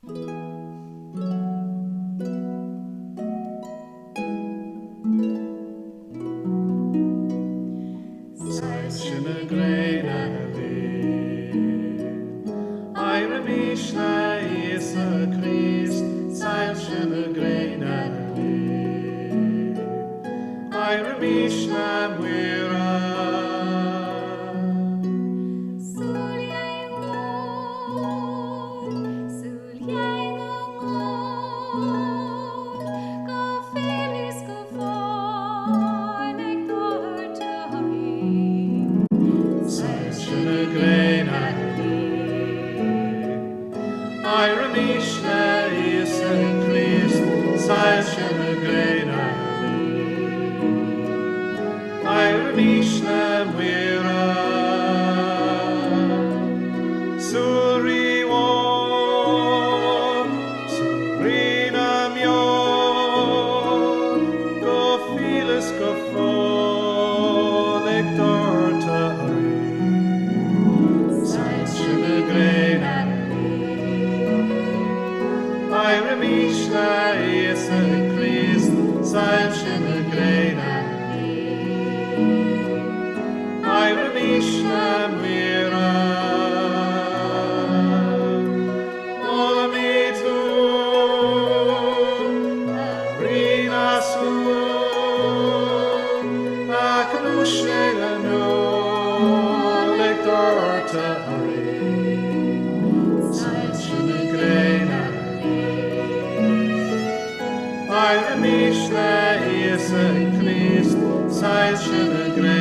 Sajtjene grejna lid, Eire Mishna Jesu Christ, Sajtjene grejna lid, Eire Mishna Mwira. Eire Mishna Jesu Christ, Sajtjene grejna lid, Eire Mishna Mwira. Suri won, Surina myon, go filis go frolik dortari, Sajtjene grejna Eire Mishna Jesu Christ, Sajtjene grejna lid, Eire Mishna Mwira. Ola mi tu, Rina su, Aknushe lanu, Lektortari, Sajtjene grejna Eire Mishna Jesu Christ, Sajtjene grejna